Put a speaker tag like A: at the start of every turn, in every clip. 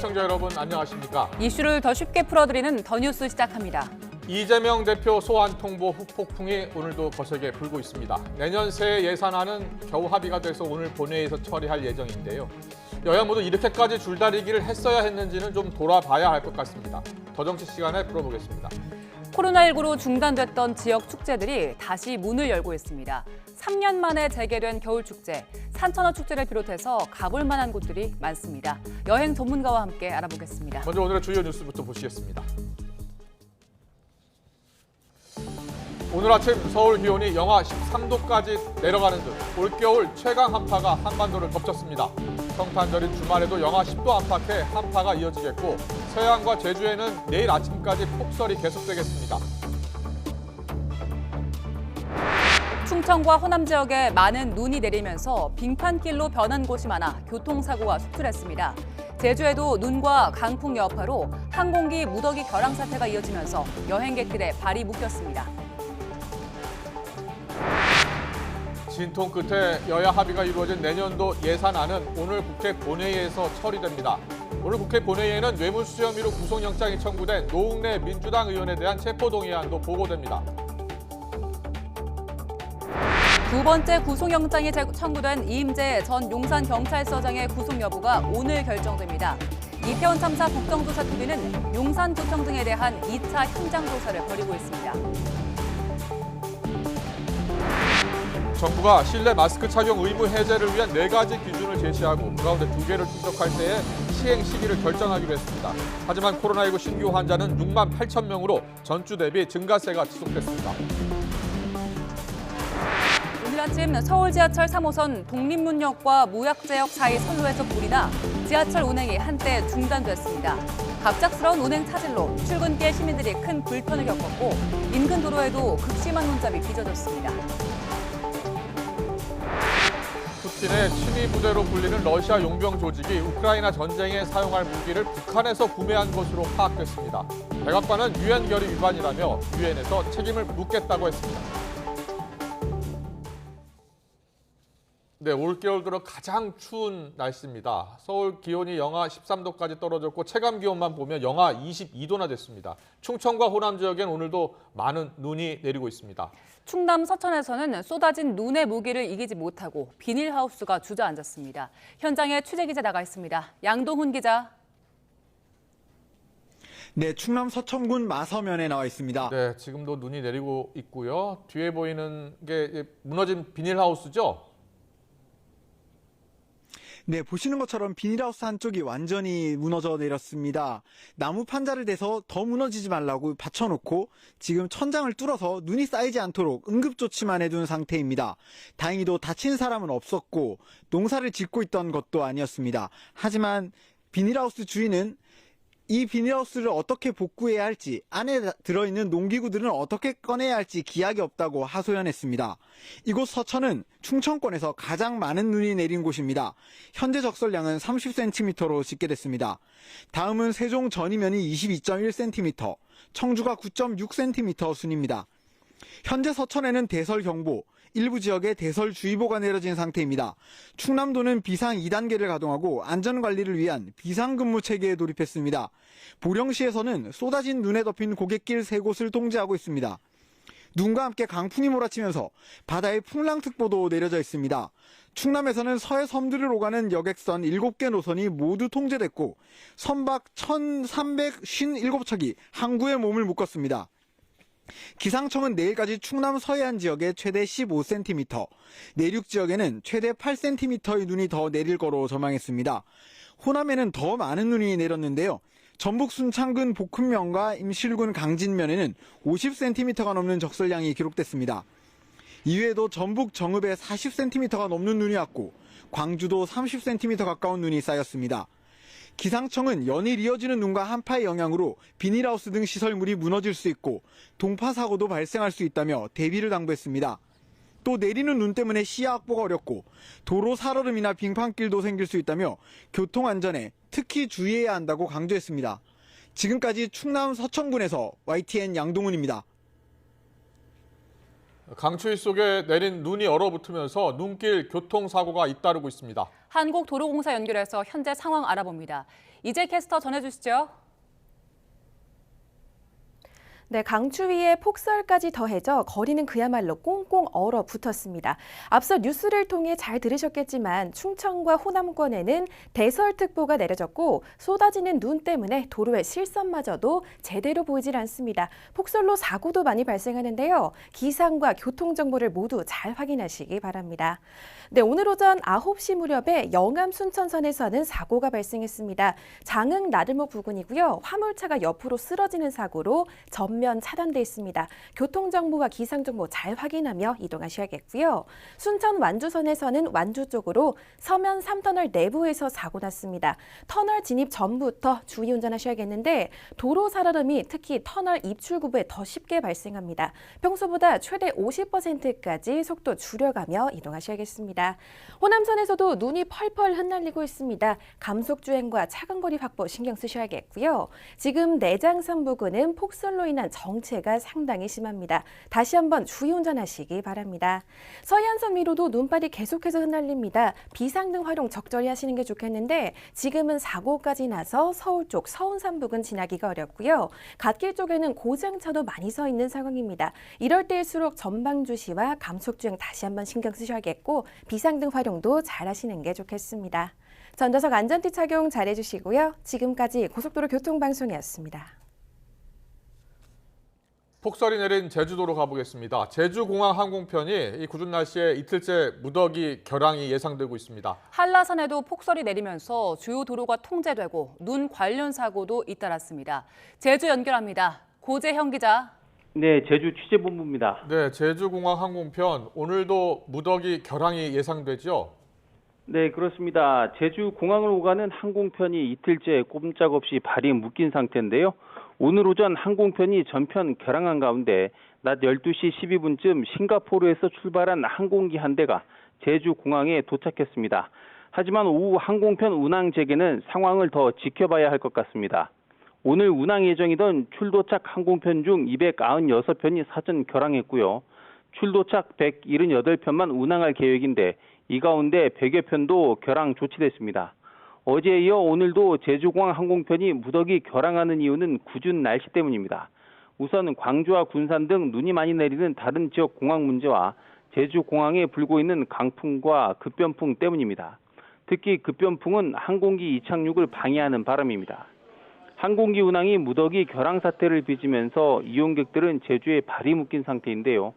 A: 시청자 여러분 안녕하십니까?
B: 이슈를 더 쉽게 풀어드리는 더 뉴스 시작합니다.
A: 이재명 대표 소환 통보 후폭풍이 오늘도 거세게 불고 있습니다. 내년 새해 예산안은 겨우 합의가 돼서 오늘 본회의에서 처리할 예정인데요. 여야 모두 이렇게까지 줄다리기를 했어야 했는지는 좀 돌아봐야 할 것 같습니다. 더 정치 시간에 풀어보겠습니다.
B: 코로나19로 중단됐던 지역 축제들이 다시 문을 열고 있습니다. 3년 만에 재개된 겨울축제, 산천어 축제를 비롯해서 가볼 만한 곳들이 많습니다. 여행 전문가와 함께 알아보겠습니다.
A: 먼저 오늘의 주요 뉴스부터 보시겠습니다. 오늘 아침 서울 기온이 영하 13도까지 내려가는 등 올겨울 최강 한파가 한반도를 덮쳤습니다. 성탄절인 주말에도 영하 10도 안팎의 한파가 이어지겠고 서해안과 제주에는 내일 아침까지 폭설이 계속되겠습니다.
B: 충청과 호남 지역에 많은 눈이 내리면서 빙판길로 변한 곳이 많아 교통사고가 속출했습니다. 제주에도 눈과 강풍 여파로 항공기 무더기 결항 사태가 이어지면서 여행객들의 발이 묶였습니다.
A: 진통 끝에 여야 합의가 이루어진 내년도 예산안은 오늘 국회 본회의에서 처리됩니다. 오늘 국회 본회의에는 뇌물수수 혐의로 구속영장이 청구된 노웅래 민주당 의원에 대한 체포동의안도 보고됩니다.
B: 두 번째 구속영장이 청구된 이임재 전 용산경찰서장의 구속 여부가 오늘 결정됩니다. 이태원 참사 국정조사 TV는 용산구청 등에 대한 2차 현장 조사를 벌이고 있습니다.
A: 정부가 실내 마스크 착용 의무 해제를 위한 4가지 기준을 제시하고 그 가운데 2개를 충족할 때의 시행 시기를 결정하기로 했습니다. 하지만 코로나19 신규 환자는 6만 8천 명으로 전주 대비 증가세가 지속됐습니다.
B: 오늘 아침 서울 지하철 3호선 독립문역과 무약재역 사이 선로에서 불이 나 지하철 운행이 한때 중단됐습니다. 갑작스러운 운행 차질로 출근길 시민들이 큰 불편을 겪었고 인근 도로에도 극심한 혼잡이 빚어졌습니다.
A: 푸틴의 친위 부대로 불리는 러시아 용병 조직이 우크라이나 전쟁에 사용할 무기를 북한에서 구매한 것으로 파악됐습니다. 백악관은 유엔 결의 위반이라며 유엔에서 책임을 묻겠다고 했습니다. 네, 올겨울 들어 가장 추운 날씨입니다. 서울 기온이 영하 13도까지 떨어졌고 체감 기온만 보면 영하 22도나 됐습니다. 충청과 호남 지역엔 오늘도 많은 눈이 내리고 있습니다.
B: 충남 서천에서는 쏟아진 눈의 무기를 이기지 못하고 비닐하우스가 주저앉았습니다. 현장에 취재기자 나가 있습니다. 양동훈 기자.
C: 네, 충남 서천군 마서면에 나와 있습니다.
A: 네, 지금도 눈이 내리고 있고요. 뒤에 보이는 게 무너진 비닐하우스죠?
C: 네, 보시는 것처럼 비닐하우스 한쪽이 완전히 무너져 내렸습니다. 나무 판자를 대서 더 무너지지 말라고 받쳐놓고 지금 천장을 뚫어서 눈이 쌓이지 않도록 응급조치만 해둔 상태입니다. 다행히도 다친 사람은 없었고 농사를 짓고 있던 것도 아니었습니다. 하지만 비닐하우스 주인은 이 비닐하우스를 어떻게 복구해야 할지, 안에 들어있는 농기구들은 어떻게 꺼내야 할지 기약이 없다고 하소연했습니다. 이곳 서천은 충청권에서 가장 많은 눈이 내린 곳입니다. 현재 적설량은 30cm로 집계됐습니다. 다음은 세종 전이면이 22.1cm, 청주가 9.6cm 순입니다. 현재 서천에는 대설경보, 일부 지역에 대설주의보가 내려진 상태입니다. 충남도는 비상 2단계를 가동하고 안전관리를 위한 비상근무 체계에 돌입했습니다. 보령시에서는 쏟아진 눈에 덮인 고갯길 3곳을 통제하고 있습니다. 눈과 함께 강풍이 몰아치면서 바다에 풍랑특보도 내려져 있습니다. 충남에서는 서해 섬들을 오가는 여객선 7개 노선이 모두 통제됐고 선박 1,357척이 항구에 몸을 묶었습니다. 기상청은 내일까지 충남 서해안 지역에 최대 15cm, 내륙 지역에는 최대 8cm의 눈이 더 내릴 거로 전망했습니다. 호남에는 더 많은 눈이 내렸는데요. 전북 순창군 복흥면과 임실군 강진면에는 50cm가 넘는 적설량이 기록됐습니다. 이외에도 전북 정읍에 40cm가 넘는 눈이 왔고 광주도 30cm 가까운 눈이 쌓였습니다. 기상청은 연일 이어지는 눈과 한파의 영향으로 비닐하우스 등 시설물이 무너질 수 있고 동파 사고도 발생할 수 있다며 대비를 당부했습니다. 또 내리는 눈 때문에 시야 확보가 어렵고 도로 살얼음이나 빙판길도 생길 수 있다며 교통안전에 특히 주의해야 한다고 강조했습니다. 지금까지 충남 서천군에서 YTN 양동훈입니다.
A: 강추위 속에 내린 눈이 얼어붙으면서 눈길 교통사고가 잇따르고 있습니다.
B: 한국도로공사 연결해서 현재 상황 알아봅니다. 이재 캐스터 전해주시죠.
D: 네, 강추위에 폭설까지 더해져 거리는 그야말로 꽁꽁 얼어붙었습니다. 앞서 뉴스를 통해 잘 들으셨겠지만 충청과 호남권에는 대설특보가 내려졌고 쏟아지는 눈 때문에 도로의 실선마저도 제대로 보이질 않습니다. 폭설로 사고도 많이 발생하는데요. 기상과 교통정보를 모두 잘 확인하시기 바랍니다. 네, 오늘 오전 9시 무렵에 영암 순천선에서는 사고가 발생했습니다. 장흥 나들목 부근이고요. 화물차가 옆으로 쓰러지는 사고로 전면 차단돼 있습니다. 교통정보와 기상정보 잘 확인하며 이동하셔야겠고요. 순천 완주선에서는 완주 쪽으로 서면 3터널 내부에서 사고 났습니다. 터널 진입 전부터 주의 운전하셔야겠는데 도로 살얼음이 특히 터널 입출구부에 더 쉽게 발생합니다. 평소보다 최대 50%까지 속도 줄여가며 이동하셔야겠습니다. 호남선에서도 눈이 펄펄 흩날리고 있습니다. 감속주행과 차간거리 확보 신경 쓰셔야겠고요. 지금 내장산 부근은 폭설로 인한 정체가 상당히 심합니다. 다시 한번 주의 운전하시기 바랍니다. 서해안선 위로도 눈발이 계속해서 흩날립니다. 비상등 활용 적절히 하시는 게 좋겠는데 지금은 사고까지 나서 서울 쪽 서운산 부근 지나기가 어렵고요. 갓길 쪽에는 고장차도 많이 서 있는 상황입니다. 이럴 때일수록 전방주시와 감속주행 다시 한번 신경 쓰셔야겠고 비상등 활용도 잘 하시는 게 좋겠습니다. 전좌석 안전띠 착용 잘 해주시고요. 지금까지 고속도로 교통방송이었습니다.
A: 폭설이 내린 제주도로 가보겠습니다. 제주공항 항공편이 이 궂은 날씨에 이틀째 무더기 결항이 예상되고 있습니다.
B: 한라산에도 폭설이 내리면서 주요 도로가 통제되고 눈 관련 사고도 잇따랐습니다. 제주 연결합니다. 고재형 기자.
E: 네, 제주 취재본부입니다.
A: 네, 제주공항 항공편 오늘도 무더기 결항이 예상되죠?
E: 네, 그렇습니다. 제주공항을 오가는 항공편이 이틀째 꼼짝없이 발이 묶인 상태인데요. 오늘 오전 항공편이 전편 결항한 가운데 낮 12시 12분쯤 싱가포르에서 출발한 항공기 한 대가 제주공항에 도착했습니다. 하지만 오후 항공편 운항 재개는 상황을 더 지켜봐야 할 것 같습니다. 오늘 운항 예정이던 출도착 항공편 중 296편이 사전 결항했고요. 출도착 178편만 운항할 계획인데 이 가운데 100여 편도 결항 조치됐습니다. 어제에 이어 오늘도 제주공항 항공편이 무더기 결항하는 이유는 궂은 날씨 때문입니다. 우선 광주와 군산 등 눈이 많이 내리는 다른 지역 공항 문제와 제주공항에 불고 있는 강풍과 급변풍 때문입니다. 특히 급변풍은 항공기 이착륙을 방해하는 바람입니다. 항공기 운항이 무더기 결항 사태를 빚으면서 이용객들은 제주에 발이 묶인 상태인데요.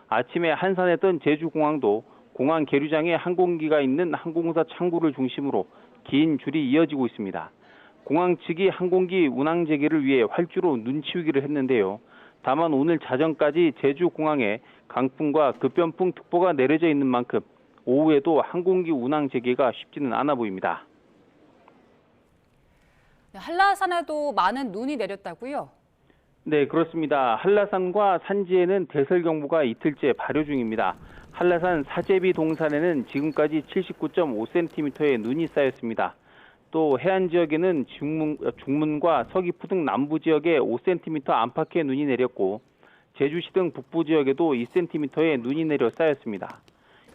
E: 아침에 한산했던 제주공항도 공항 계류장에 항공기가 있는 항공사 창구를 중심으로 긴 줄이 이어지고 있습니다. 공항 측이 항공기 운항 재개를 위해 활주로 눈치우기를 했는데요. 다만 오늘 자정까지 제주공항에 강풍과 급변풍 특보가 내려져 있는 만큼 오후에도 항공기 운항 재개가 쉽지는 않아 보입니다.
B: 한라산에도 많은 눈이 내렸다고요?
E: 네, 그렇습니다. 한라산과 산지에는 대설경보가 이틀째 발효 중입니다. 한라산 사제비 동산에는 지금까지 79.5cm의 눈이 쌓였습니다. 또 해안 지역에는 중문과 서귀포 등 남부 지역에 5cm 안팎의 눈이 내렸고 제주시 등 북부 지역에도 2cm의 눈이 내려 쌓였습니다.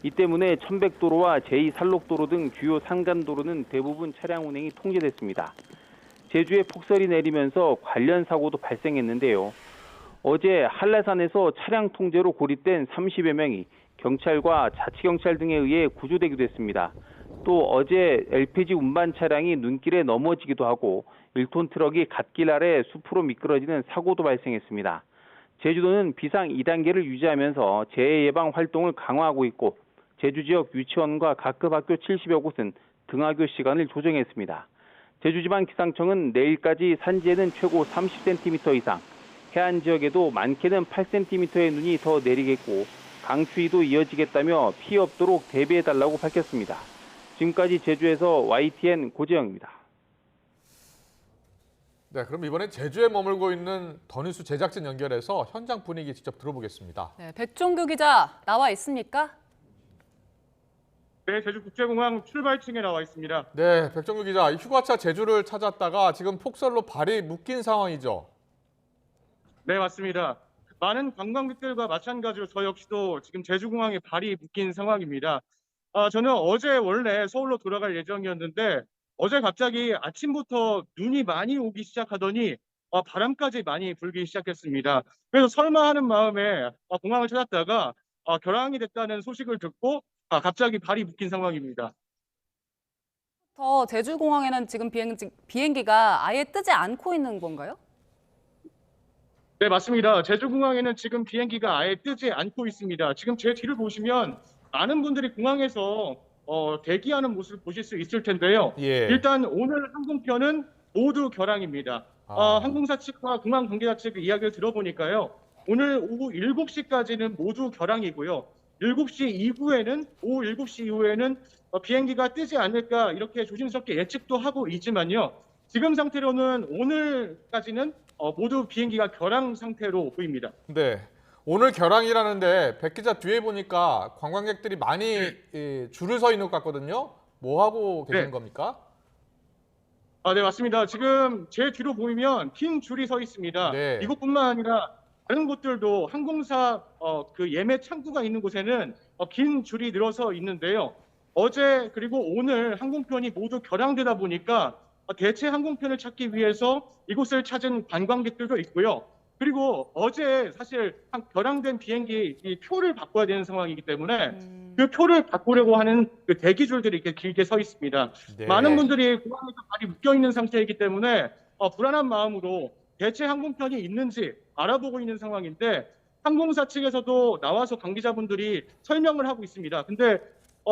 E: 이 때문에 천백도로와 제2산록도로 등 주요 산간도로는 대부분 차량 운행이 통제됐습니다. 제주에 폭설이 내리면서 관련 사고도 발생했는데요. 어제 한라산에서 차량 통제로 고립된 30여 명이 경찰과 자치경찰 등에 의해 구조되기도 했습니다. 또 어제 LPG 운반 차량이 눈길에 넘어지기도 하고 1톤 트럭이 갓길 아래 숲으로 미끄러지는 사고도 발생했습니다. 제주도는 비상 2단계를 유지하면서 재해 예방 활동을 강화하고 있고 제주 지역 유치원과 각급 학교 70여 곳은 등하교 시간을 조정했습니다. 제주지방기상청은 내일까지 산지에는 최고 30cm 이상, 해안 지역에도 많게는 8cm의 눈이 더 내리겠고 강추위도 이어지겠다며 피해 없도록 대비해달라고 밝혔습니다. 지금까지 제주에서 YTN 고재영입니다.
A: 네, 그럼 이번엔 제주에 머물고 있는 더 뉴스 제작진 연결해서 현장 분위기 직접 들어보겠습니다.
B: 네, 백종규 기자 나와 있습니까?
F: 네, 제주국제공항 출발층에 나와 있습니다.
A: 네, 백정규 기자, 휴가차 제주를 찾았다가 지금 폭설로 발이 묶인 상황이죠?
F: 네, 맞습니다. 많은 관광객들과 마찬가지로 저 역시도 지금 제주공항에 발이 묶인 상황입니다. 저는 어제 원래 서울로 돌아갈 예정이었는데 어제 갑자기 아침부터 눈이 많이 오기 시작하더니 바람까지 많이 불기 시작했습니다. 그래서 설마 하는 마음에 공항을 찾았다가 결항이 됐다는 소식을 듣고 갑자기 발이 묶인 상황입니다.
B: 제주공항에는 지금 비행기가 아예 뜨지 않고 있는 건가요?
F: 네, 맞습니다. 제주공항에는 지금 비행기가 아예 뜨지 않고 있습니다. 지금 제 뒤를 보시면 많은 분들이 공항에서 대기하는 모습을 보실 수 있을 텐데요.
A: 예.
F: 일단 오늘 항공편은 모두 결항입니다. 항공사 측과 공항 관계자 측 이야기를 들어보니까요. 오늘 오후 7시까지는 모두 결항이고요. 7시 이후에는 오후 7시 이후에는 비행기가 뜨지 않을까 이렇게 조심스럽게 예측도 하고 있지만요. 지금 상태로는 오늘까지는 모두 비행기가 결항 상태로 보입니다.
A: 네. 오늘 결항이라는데 백 기자 뒤에 보니까 관광객들이 많이 줄을 서 있는 것 같거든요. 뭐 하고 계시는
F: 네.
A: 겁니까?
F: 네, 맞습니다. 지금 제 뒤로 보이면 긴 줄이 서 있습니다.
A: 네.
F: 이곳뿐만 아니라 다른 곳들도 항공사 그 예매 창구가 있는 곳에는 긴 줄이 늘어서 있는데요. 어제 그리고 오늘 항공편이 모두 결항되다 보니까 대체 항공편을 찾기 위해서 이곳을 찾은 관광객들도 있고요. 그리고 어제 사실 결항된 비행기 이 표를 바꿔야 되는 상황이기 때문에 그 표를 바꾸려고 하는 그 대기줄들이 이렇게 길게 서 있습니다.
A: 네.
F: 많은 분들이 공항에서 발이 묶여 있는 상태이기 때문에 불안한 마음으로 대체 항공편이 있는지 알아보고 있는 상황인데 항공사 측에서도 나와서 관계자분들이 설명을 하고 있습니다. 근데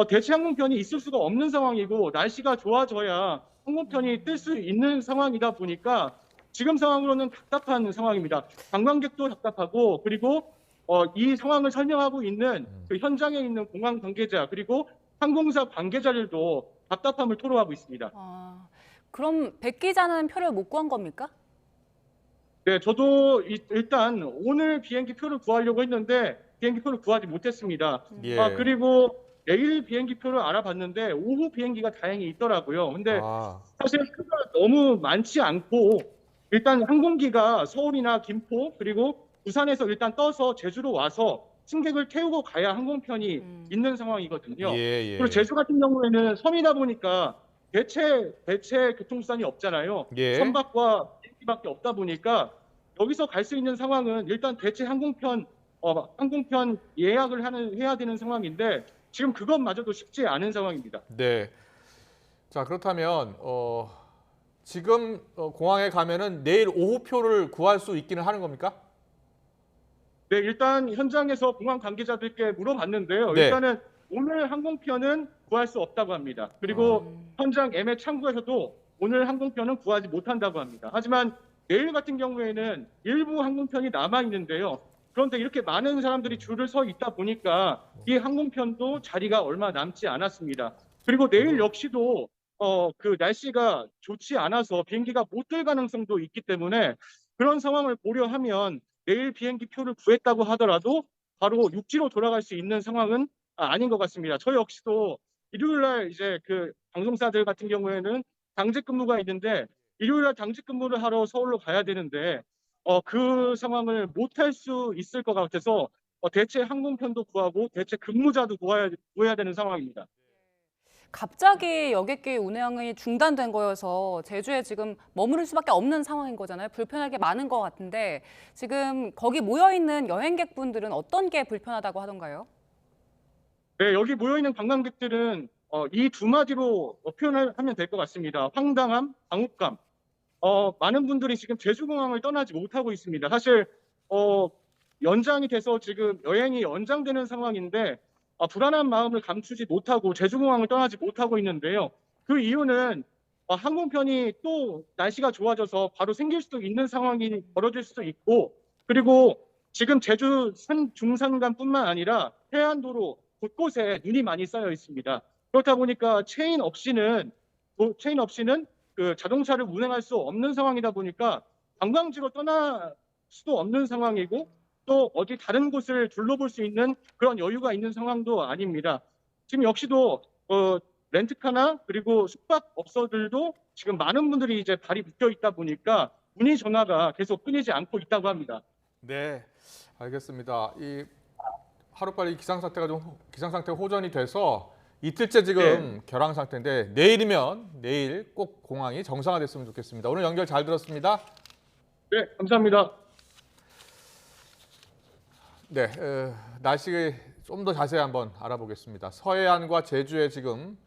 F: 대체 항공편이 있을 수가 없는 상황이고 날씨가 좋아져야 항공편이 뜰 수 있는 상황이다 보니까 지금 상황으로는 답답한 상황입니다. 관광객도 답답하고 그리고 이 상황을 설명하고 있는 그 현장에 있는 공항 관계자 그리고 항공사 관계자들도 답답함을 토로하고 있습니다.
B: 그럼 백 기자는 표를 못 구한 겁니까?
F: 네, 저도 일단 오늘 비행기 표를 구하려고 했는데 비행기 표를 구하지 못했습니다.
A: 예.
F: 그리고 내일 비행기 표를 알아봤는데 오후 비행기가 다행히 있더라고요. 근데 사실 표가 너무 많지 않고 일단 항공기가 서울이나 김포 그리고 부산에서 일단 떠서 제주로 와서 승객을 태우고 가야 항공편이 있는 상황이거든요.
A: 예.
F: 그리고 제주 같은 경우에는 섬이다 보니까 대체 교통수단이 없잖아요.
A: 예.
F: 선박과 비행기밖에 없다 보니까 여기서 갈 수 있는 상황은 일단 대체 항공편 예약을 해야 되는 상황인데 지금 그것마저도 쉽지 않은 상황입니다.
A: 네. 자, 그렇다면 지금 공항에 가면은 내일 오후 표를 구할 수 있기는 하는 겁니까?
F: 네, 일단 현장에서 공항 관계자들께 물어봤는데요.
A: 네.
F: 일단은 오늘 항공편은 구할 수 없다고 합니다. 그리고 현장 예매 창구에서도 오늘 항공편은 구하지 못한다고 합니다. 하지만 내일 같은 경우에는 일부 항공편이 남아 있는데요. 그런데 이렇게 많은 사람들이 줄을 서 있다 보니까 이 항공편도 자리가 얼마 남지 않았습니다. 그리고 내일 역시도 그 날씨가 좋지 않아서 비행기가 못 뜰 가능성도 있기 때문에 그런 상황을 고려하면 내일 비행기 표를 구했다고 하더라도 바로 육지로 돌아갈 수 있는 상황은 아닌 것 같습니다. 저 역시도 일요일 날 이제 그 방송사들 같은 경우에는 당직 근무가 있는데 일요일 날 당직 근무를 하러 서울로 가야 되는데 그 상황을 못할 수 있을 것 같아서 대체 항공편도 구하고 대체 근무자도 구해야 되는 상황입니다.
B: 갑자기 여객기 운항이 중단된 거여서 제주에 지금 머무를 수밖에 없는 상황인 거잖아요. 불편하게 많은 것 같은데 지금 거기 모여있는 여행객분들은 어떤 게 불편하다고 하던가요?
F: 네, 여기 모여있는 관광객들은 이 두 마디로 표현을 하면 될 것 같습니다. 황당함, 당혹감. 많은 분들이 지금 제주공항을 떠나지 못하고 있습니다. 사실 연장이 돼서 지금 여행이 연장되는 상황인데 불안한 마음을 감추지 못하고 제주공항을 떠나지 못하고 있는데요. 그 이유는 항공편이 또 날씨가 좋아져서 바로 생길 수도 있는 상황이 벌어질 수도 있고 그리고 지금 제주 중산간뿐만 아니라 해안도로 곳곳에 눈이 많이 쌓여 있습니다. 그렇다 보니까 체인 없이는 그 자동차를 운행할 수 없는 상황이다 보니까 관광지로 떠날 수도 없는 상황이고 또 어디 다른 곳을 둘러볼 수 있는 그런 여유가 있는 상황도 아닙니다. 지금 역시도 렌트카나 그리고 숙박업소들도 지금 많은 분들이 이제 발이 묶여 있다 보니까 문의 전화가 계속 끊이지 않고 있다고 합니다.
A: 네, 알겠습니다. 이 하루빨리 기상 상태가 호전이 돼서 이틀째 지금 결항 상태인데 내일 꼭 공항이 정상화됐으면 좋겠습니다. 오늘 연결 잘 들었습니다.
F: 네, 감사합니다.
A: 네, 날씨 좀 더 자세히 한번 알아보겠습니다. 서해안과 제주에 지금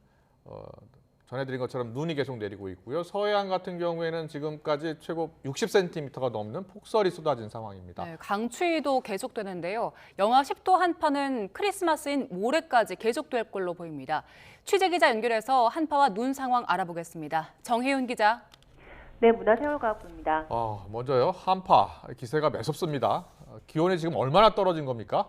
A: 전해드린 것처럼 눈이 계속 내리고 있고요. 서해안 같은 경우에는 지금까지 최고 60cm가 넘는 폭설이 쏟아진 상황입니다.
B: 네, 강추위도 계속되는데요. 영하 10도 한파는 크리스마스인 모레까지 계속될 걸로 보입니다. 취재기자 연결해서 한파와 눈 상황 알아보겠습니다. 정혜윤 기자.
G: 네, 문화세월과학부입니다.
A: 먼저요, 한파 기세가 매섭습니다. 기온이 지금 얼마나 떨어진 겁니까?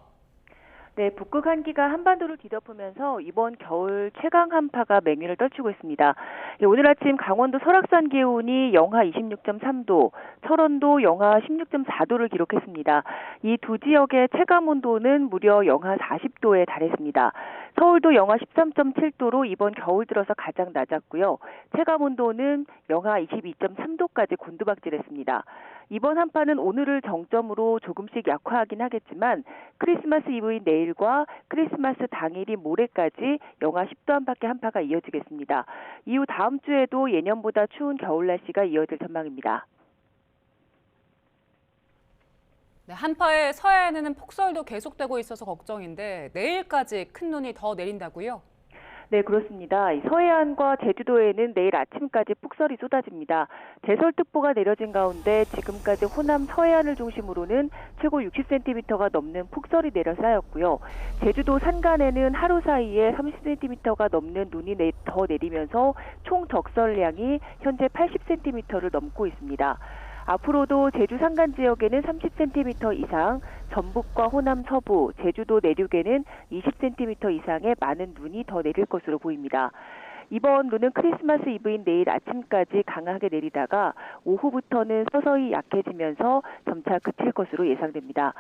G: 네, 북극 한기가 한반도를 뒤덮으면서 이번 겨울 최강 한파가 맹위를 떨치고 있습니다. 네, 오늘 아침 강원도 설악산 기온이 영하 26.3도, 철원도 영하 16.4도를 기록했습니다. 이 두 지역의 체감 온도는 무려 영하 40도에 달했습니다. 서울도 영하 13.7도로 이번 겨울 들어서 가장 낮았고요. 체감 온도는 영하 22.3도까지 곤두박질했습니다. 이번 한파는 오늘을 정점으로 조금씩 약화하긴 하겠지만 크리스마스 이브인 내일과 크리스마스 당일인 모레까지 영하 10도 안팎의 한파가 이어지겠습니다. 이후 다음 주에도 예년보다 추운 겨울 날씨가 이어질 전망입니다.
B: 네, 한파에 서해안에는 폭설도 계속되고 있어서 걱정인데 내일까지 큰 눈이 더 내린다고요?
G: 네, 그렇습니다. 서해안과 제주도에는 내일 아침까지 폭설이 쏟아집니다. 대설특보가 내려진 가운데 지금까지 호남 서해안을 중심으로는 최고 60cm가 넘는 폭설이 내려 쌓였고요. 제주도 산간에는 하루 사이에 30cm가 넘는 눈이 더 내리면서 총 적설량이 현재 80cm를 넘고 있습니다. 앞으로도 제주 산간 지역에는 30cm 이상, 전북과 호남 서부, 제주도 내륙에는 20cm 이상의 많은 눈이 더 내릴 것으로 보입니다. 이번 눈은 크리스마스 이브인 내일 아침까지 강하게 내리다가 오후부터는 서서히 약해지면서 점차 그칠 것으로 예상됩니다.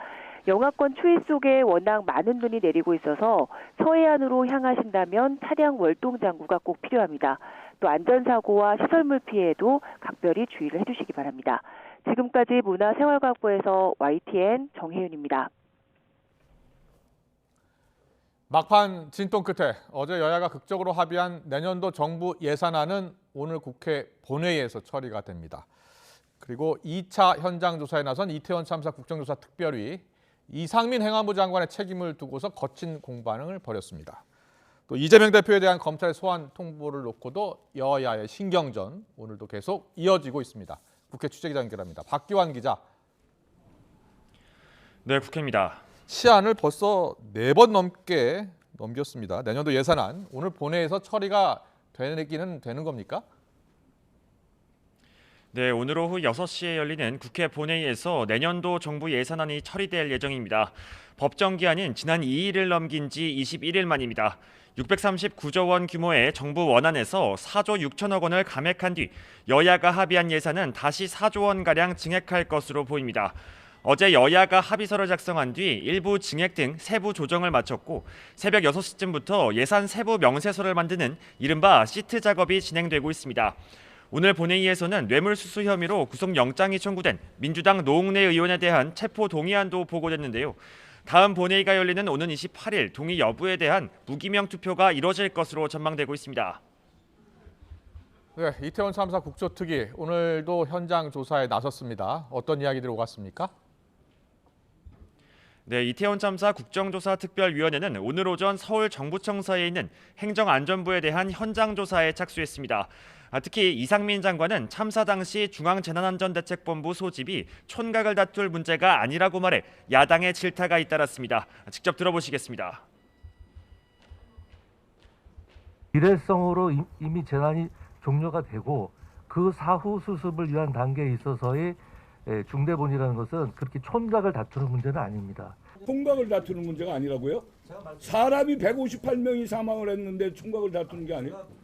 G: 영하권 추위 속에 워낙 많은 눈이 내리고 있어서 서해안으로 향하신다면 차량 월동 장구가 꼭 필요합니다. 또 안전사고와 시설물 피해에도 각별히 주의를 해주시기 바랍니다. 지금까지 문화생활과학부에서 YTN 정혜윤입니다.
A: 막판 진통 끝에 어제 여야가 극적으로 합의한 내년도 정부 예산안은 오늘 국회 본회의에서 처리가 됩니다. 그리고 2차 현장 조사에 나선 이태원 참사 국정조사 특별위 이상민 행안부 장관의 책임을 두고서 거친 공방을 벌였습니다. 또 이재명 대표에 대한 검찰의 소환 통보를 놓고도 여야의 신경전 오늘도 계속 이어지고 있습니다. 국회 취재기자 연결합니다. 박기환 기자.
H: 네, 국회입니다.
A: 시한을 벌써 4번 넘게 넘겼습니다. 내년도 예산안 오늘 본회의에서 처리가 되기는 되는 겁니까?
H: 네, 오늘 오후 6시에 열리는 국회 본회의에서 내년도 정부 예산안이 처리될 예정입니다. 법정 기한인 지난 2일을 넘긴 지 21일 만입니다. 639조 원 규모의 정부 원안에서 4조 6천억 원을 감액한 뒤 여야가 합의한 예산은 다시 4조 원가량 증액할 것으로 보입니다. 어제 여야가 합의서를 작성한 뒤 일부 증액 등 세부 조정을 마쳤고 새벽 6시쯤부터 예산 세부 명세서를 만드는 이른바 시트 작업이 진행되고 있습니다. 오늘 본회의에서는 뇌물수수 혐의로 구속영장이 청구된 민주당 노웅래 의원에 대한 체포 동의안도 보고됐는데요. 다음 본회의가 열리는 오는 28일 동의 여부에 대한 무기명 투표가 이뤄질 것으로 전망되고 있습니다.
A: 네, 이태원 참사 국조특위 오늘도 현장 조사에 나섰습니다. 어떤 이야기들이 오갔습니까?
H: 네, 이태원 참사 국정조사 특별위원회는 오늘 오전 서울 정부청사에 있는 행정안전부에 대한 현장 조사에 착수했습니다. 특히 이상민 장관은 참사 당시 중앙재난안전대책본부 소집이 촌각을 다툴 문제가 아니라고 말해 야당의 질타가 잇따랐습니다. 직접 들어보시겠습니다.
I: 일회성으로 이미 재난이 종료가 되고 그 사후 수습을 위한 단계에 있어서의 중대본이라는 것은 그렇게 촌각을 다투는 문제는 아닙니다.
J: 총각을 다투는 문제가 아니라고요? 사람이 158명이 사망을 했는데 총각을 다투는 게 아니에요?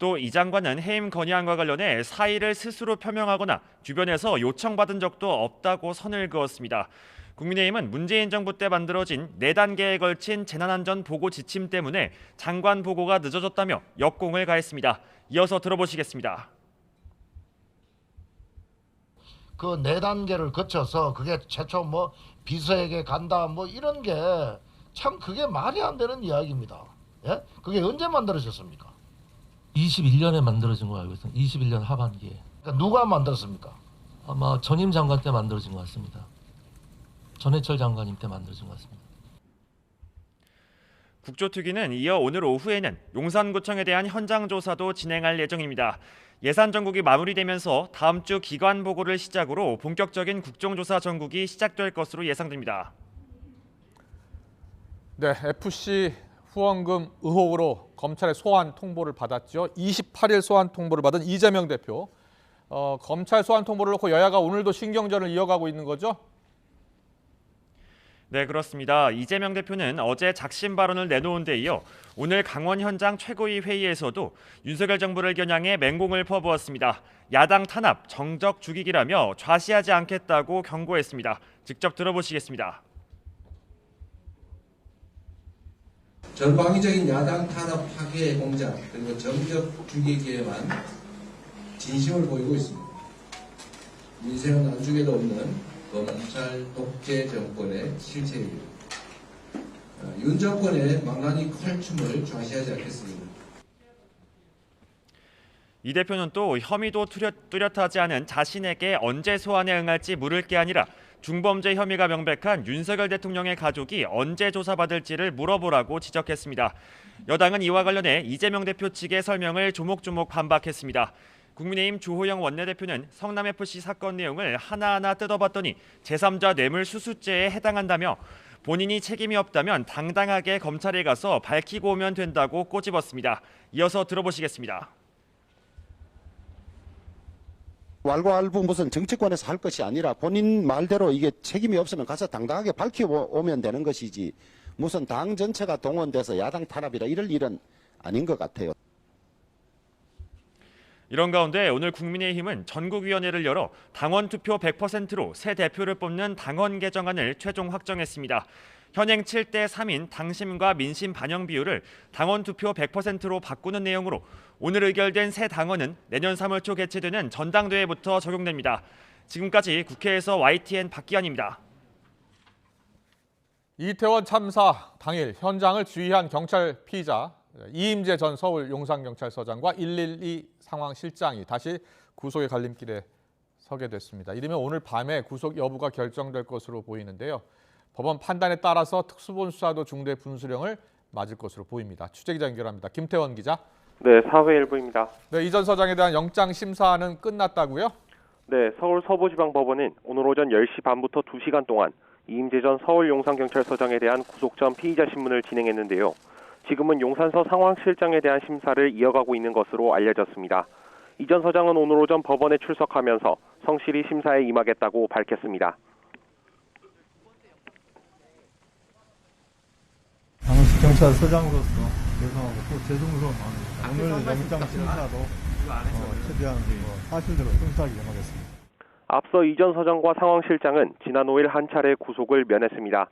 H: 또 이 장관은 해임 건의안과 관련해 사의를 스스로 표명하거나 주변에서 요청받은 적도 없다고 선을 그었습니다. 국민의힘은 문재인 정부 때 만들어진 4단계에 걸친 재난안전 보고 지침 때문에 장관 보고가 늦어졌다며 역공을 가했습니다. 이어서 들어보시겠습니다.
K: 그 4단계를 거쳐서 그게 최초 뭐 비서에게 간다 뭐 이런 게 참 그게 말이 안 되는 이야기입니다. 예? 그게 언제 만들어졌습니까?
I: 21년에 만들어진 거 알고 있습니다. 21년 하반기에.
K: 그러니까 누가 만들었습니까?
I: 아마 전임 장관 때 만들어진 것 같습니다. 전해철 장관님 때 만들어진 것 같습니다.
H: 국조특위는 이어 오늘 오후에는 용산구청에 대한 현장 조사도 진행할 예정입니다. 예산 전국이 마무리되면서 다음 주 기관 보고를 시작으로 본격적인 국정조사 전국이 시작될 것으로 예상됩니다.
A: 네, FC 후원금 의혹으로 검찰의 소환 통보를 받았죠. 28일 소환 통보를 받은 이재명 대표. 검찰 소환 통보를 놓고 여야가 오늘도 신경전을 이어가고 있는 거죠?
H: 네, 그렇습니다. 이재명 대표는 어제 작심 발언을 내놓은 데 이어 오늘 강원 현장 최고위 회의에서도 윤석열 정부를 겨냥해 맹공을 퍼부었습니다. 야당 탄압, 정적 죽이기라며 좌시하지 않겠다고 경고했습니다. 직접 들어보시겠습니다.
L: 전방위적인 야당 탄압 파괴 공작 그리고 정적 죽이기에만 진심을 보이고 있습니다. 민생은 안중에도 없는 검찰 독재 정권의 실체입니다. 윤 정권의 망나니 칼춤을 좌시하지 않겠습니다.
H: 이 대표는 또 혐의도 뚜렷하지 않은 자신에게 언제 소환에 응할지 물을 게 아니라 중범죄 혐의가 명백한 윤석열 대통령의 가족이 언제 조사받을지를 물어보라고 지적했습니다. 여당은 이와 관련해 이재명 대표 측의 설명을 조목조목 반박했습니다. 국민의힘 주호영 원내대표는 성남FC 사건 내용을 하나하나 뜯어봤더니 제3자 뇌물수수죄에 해당한다며 본인이 책임이 없다면 당당하게 검찰에 가서 밝히고 오면 된다고 꼬집었습니다. 이어서 들어보시겠습니다.
M: 왈가왈부 무슨 정치권에서 할 것이 아니라 본인 말대로 이게 책임이 없으면 가서 당당하게 밝혀오면 되는 것이지 무슨 당 전체가 동원돼서 야당 탄압이라 이럴 일은 아닌 것 같아요.
H: 이런 가운데 오늘 국민의힘은 전국위원회를 열어 당원 투표 100%로 새 대표를 뽑는 당원 개정안을 최종 확정했습니다. 현행 7대 3인 당심과 민심 반영 비율을 당원 투표 100%로 바꾸는 내용으로 오늘 의결된 새 당원은 내년 3월 초 개최되는 전당대회부터 적용됩니다. 지금까지 국회에서 YTN 박기환입니다.
A: 이태원 참사 당일 현장을 주의한 경찰 피의자 이임재 전 서울 용산경찰서장과 112 상황실장이 다시 구속의 갈림길에 서게 됐습니다. 이르면 오늘 밤에 구속 여부가 결정될 것으로 보이는데요. 법원 판단에 따라서 특수본 수사도 중대 분수령을 맞을 것으로 보입니다. 취재기자 연결합니다. 김태원 기자.
N: 네, 사회일보입니다.
A: 네, 이 전 서장에 대한 영장 심사는 끝났다고요?
N: 네, 서울 서부지방법원은 오늘 오전 10시 반부터 2시간 동안 이임재 전 서울 용산경찰서장에 대한 구속 전 피의자 신문을 진행했는데요. 지금은 용산서 상황실장에 대한 심사를 이어가고 있는 것으로 알려졌습니다. 이 전 서장은 오늘 오전 법원에 출석하면서 성실히 심사에 임하겠다고 밝혔습니다.
O: 경찰서장으로서 죄송하고 또 죄송스러운 마음입니다. 오늘 영장 심사도 최대한 사실대로 순수하게 임하겠습니다.
N: 앞서 이 전 서장과 상황실장은 지난 5일 한 차례 구속을 면했습니다.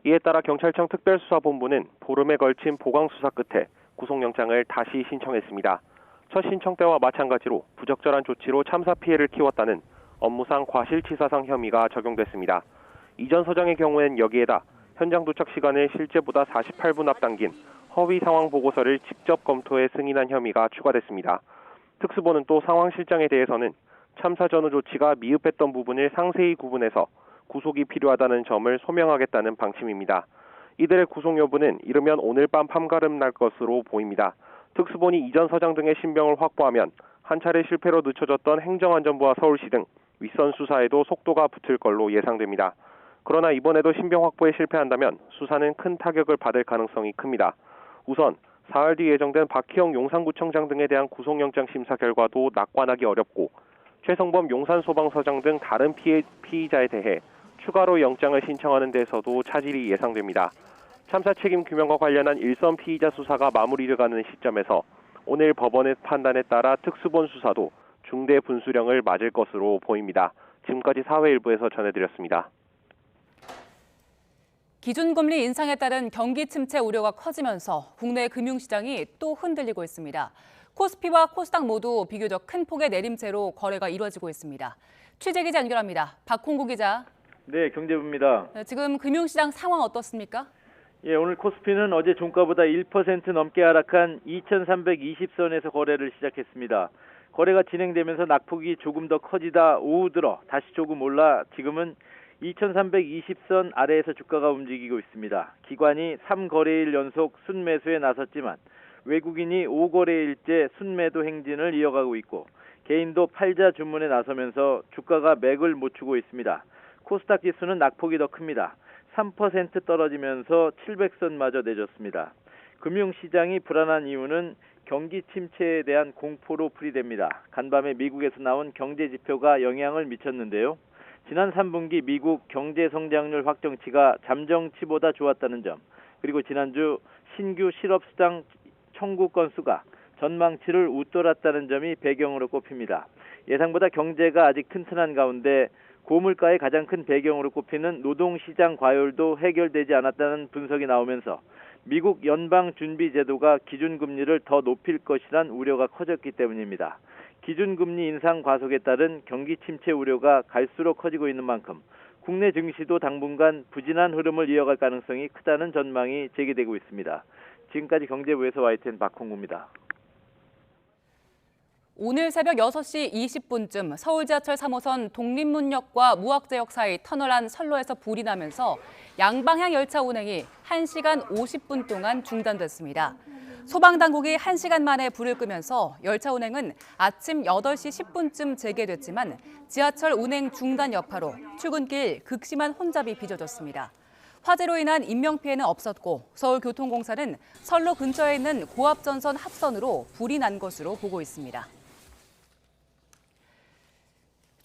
N: 이에 따라 경찰청 특별수사본부는 보름에 걸친 보강수사 끝에 구속영장을 다시 신청했습니다. 첫 신청 때와 마찬가지로 부적절한 조치로 참사 피해를 키웠다는 업무상 과실치사상 혐의가 적용됐습니다. 이 전 서장의 경우엔 여기에다 현장 도착 시간을 실제보다 48분 앞당긴 허위 상황 보고서를 직접 검토해 승인한 혐의가 추가됐습니다. 특수본은 또 상황실장에 대해서는 참사 전후 조치가 미흡했던 부분을 상세히 구분해서 구속이 필요하다는 점을 소명하겠다는 방침입니다. 이들의 구속 여부는 이르면 오늘 밤 판가름 날 것으로 보입니다. 특수본이 이 전 서장 등의 신병을 확보하면 한 차례 실패로 늦춰졌던 행정안전부와 서울시 등 윗선 수사에도 속도가 붙을 걸로 예상됩니다. 그러나 이번에도 신병 확보에 실패한다면 수사는 큰 타격을 받을 가능성이 큽니다. 우선 사흘 뒤 예정된 박희영 용산구청장 등에 대한 구속영장 심사 결과도 낙관하기 어렵고 최성범 용산소방서장 등 다른 피의자에 대해 추가로 영장을 신청하는 데서도 차질이 예상됩니다. 참사 책임 규명과 관련한 일선 피의자 수사가 마무리를 가는 시점에서 오늘 법원의 판단에 따라 특수본 수사도 중대 분수령을 맞을 것으로 보입니다. 지금까지 사회일보에서 전해드렸습니다.
B: 기준금리 인상에 따른 경기 침체 우려가 커지면서 국내 금융시장이 또 흔들리고 있습니다. 코스피와 코스닥 모두 비교적 큰 폭의 내림세로 거래가 이루어지고 있습니다. 취재기자 연결합니다. 박홍구 기자.
P: 네, 경제부입니다.
B: 지금 금융시장 상황 어떻습니까?
P: 예, 오늘 코스피는 어제 종가보다 1% 넘게 하락한 2,320선에서 거래를 시작했습니다. 거래가 진행되면서 낙폭이 조금 더 커지다 오후 들어 다시 조금 올라 지금은 2,320선 아래에서 주가가 움직이고 있습니다. 기관이 3거래일 연속 순매수에 나섰지만 외국인이 5거래일째 순매도 행진을 이어가고 있고 개인도 팔자 주문에 나서면서 주가가 맥을 못 추고 있습니다. 코스닥 지수는 낙폭이 더 큽니다. 3% 떨어지면서 700선마저 내줬습니다. 금융시장이 불안한 이유는 경기 침체에 대한 공포로 풀이됩니다. 간밤에 미국에서 나온 경제 지표가 영향을 미쳤는데요. 지난 3분기 미국 경제 성장률 확정치가 잠정치보다 좋았다는 점, 그리고 지난주 신규 실업수당 청구 건수가 전망치를 웃돌았다는 점이 배경으로 꼽힙니다. 예상보다 경제가 아직 튼튼한 가운데 고물가의 가장 큰 배경으로 꼽히는 노동시장 과열도 해결되지 않았다는 분석이 나오면서 미국 연방준비제도가 기준금리를 더 높일 것이란 우려가 커졌기 때문입니다. 기준금리 인상 과속에 따른 경기 침체 우려가 갈수록 커지고 있는 만큼 국내 증시도 당분간 부진한 흐름을 이어갈 가능성이 크다는 전망이 제기되고 있습니다. 지금까지 경제부에서 YTN 박홍구입니다.
B: 오늘 새벽 6시 20분쯤 서울 지하철 3호선 독립문역과 무학재역 사이 터널 안 선로에서 불이 나면서 양방향 열차 운행이 1시간 50분 동안 중단됐습니다. 소방당국이 1시간 만에 불을 끄면서 열차 운행은 아침 8시 10분쯤 재개됐지만 지하철 운행 중단 여파로 출근길 극심한 혼잡이 빚어졌습니다. 화재로 인한 인명피해는 없었고 서울교통공사는 선로 근처에 있는 고압전선 합선으로 불이 난 것으로 보고 있습니다.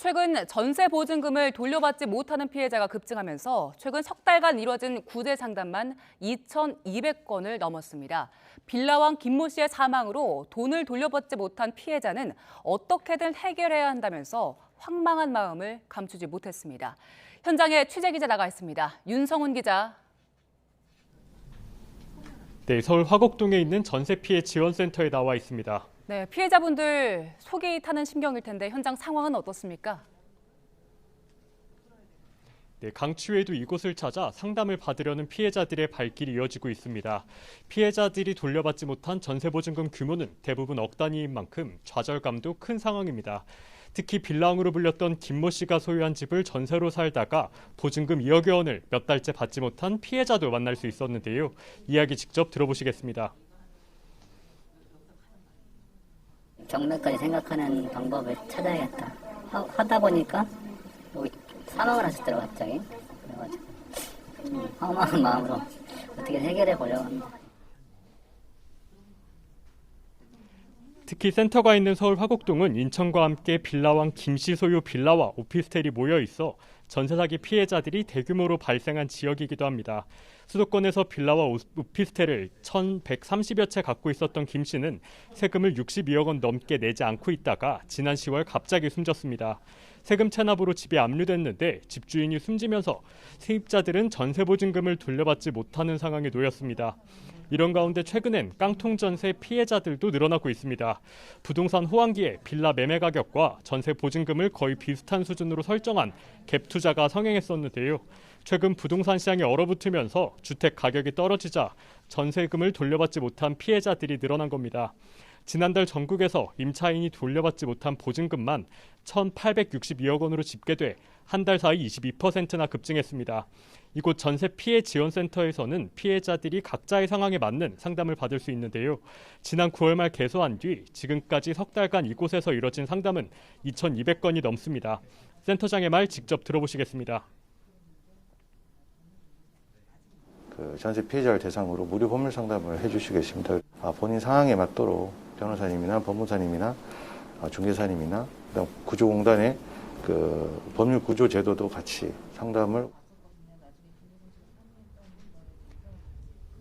B: 최근 전세 보증금을 돌려받지 못하는 피해자가 급증하면서 최근 석 달간 이뤄진 구제 상담만 2,200건을 넘었습니다. 빌라왕 김모 씨의 사망으로 돈을 돌려받지 못한 피해자는 어떻게든 해결해야 한다면서 황망한 마음을 감추지 못했습니다. 현장에 취재기자 나가 있습니다. 윤성훈 기자.
Q: 네, 서울 화곡동에 있는 전세 피해 지원센터에 나와 있습니다.
B: 네, 피해자분들 속이 타는 심경일 텐데 현장 상황은 어떻습니까?
Q: 네, 강추위에도 이곳을 찾아 상담을 받으려는 피해자들의 발길이 이어지고 있습니다. 피해자들이 돌려받지 못한 전세보증금 규모는 대부분 억 단위인 만큼 좌절감도 큰 상황입니다. 특히 빌라왕으로 불렸던 김모 씨가 소유한 집을 전세로 살다가 보증금 2억여 원을 몇 달째 받지 못한 피해자도 만날 수 있었는데요. 이야기 직접 들어보시겠습니다.
R: 경매까지 생각하는 방법을 찾아야겠다 하다 보니까 사망을 하셨더라고요, 갑자기. 그래가지고 황망한 마음으로 어떻게 해결해 보려고 합니다.
Q: 특히 센터가 있는 서울 화곡동은 인천과 함께 빌라왕 김씨 소유 빌라와 오피스텔이 모여 있어 전세 사기 피해자들이 대규모로 발생한 지역이기도 합니다. 수도권에서 빌라와 오피스텔을 1,130여 채 갖고 있었던 김 씨는 세금을 62억 원 넘게 내지 않고 있다가 지난 10월 갑자기 숨졌습니다. 세금 체납으로 집이 압류됐는데 집주인이 숨지면서 세입자들은 전세보증금을 돌려받지 못하는 상황에 놓였습니다. 이런 가운데 최근엔 깡통 전세 피해자들도 늘어나고 있습니다. 부동산 호황기에 빌라 매매 가격과 전세 보증금을 거의 비슷한 수준으로 설정한 갭 투자가 성행했었는데요. 최근 부동산 시장이 얼어붙으면서 주택 가격이 떨어지자 전세금을 돌려받지 못한 피해자들이 늘어난 겁니다. 지난달 전국에서 임차인이 돌려받지 못한 보증금만 1,862억 원으로 집계돼 한 달 사이 22%나 급증했습니다. 이곳 전세 피해 지원센터에서는 피해자들이 각자의 상황에 맞는 상담을 받을 수 있는데요. 지난 9월 말 개소한 뒤 지금까지 석 달간 이곳에서 이뤄진 상담은 2,200건이 넘습니다. 센터장의 말 직접 들어보시겠습니다.
S: 전세 피해자를 대상으로 무료 법률 상담을 해주시고 계십니다. 본인 상황에 맞도록 변호사님이나 법무사님이나 중개사님이나 그다음 구조공단의 법률 구조 제도도 같이 상담을.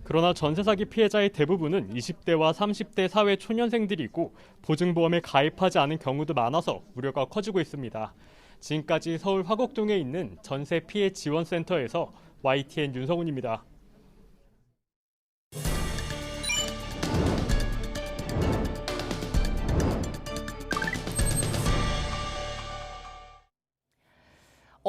Q: 그러나 전세 사기 피해자의 대부분은 20대와 30대 사회 초년생들이고 보증보험에 가입하지 않은 경우도 많아서 우려가 커지고 있습니다. 지금까지 서울 화곡동에 있는 전세 피해 지원센터에서 YTN 윤성훈입니다.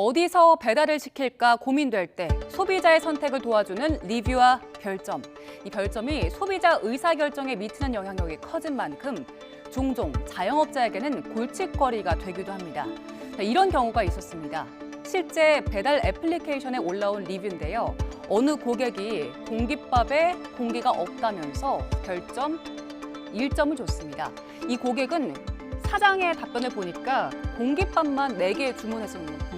B: 어디서 배달을 시킬까 고민될 때 소비자의 선택을 도와주는 리뷰와 별점. 이 별점이 소비자 의사결정에 미치는 영향력이 커진 만큼 종종 자영업자에게는 골칫거리가 되기도 합니다. 이런 경우가 있었습니다. 실제 배달 애플리케이션에 올라온 리뷰인데요. 어느 고객이 공깃밥에 공기가 없다면서 별점 1점을 줬습니다. 이 고객은 사장의 답변을 보니까 공깃밥만 4개 주문했습니다.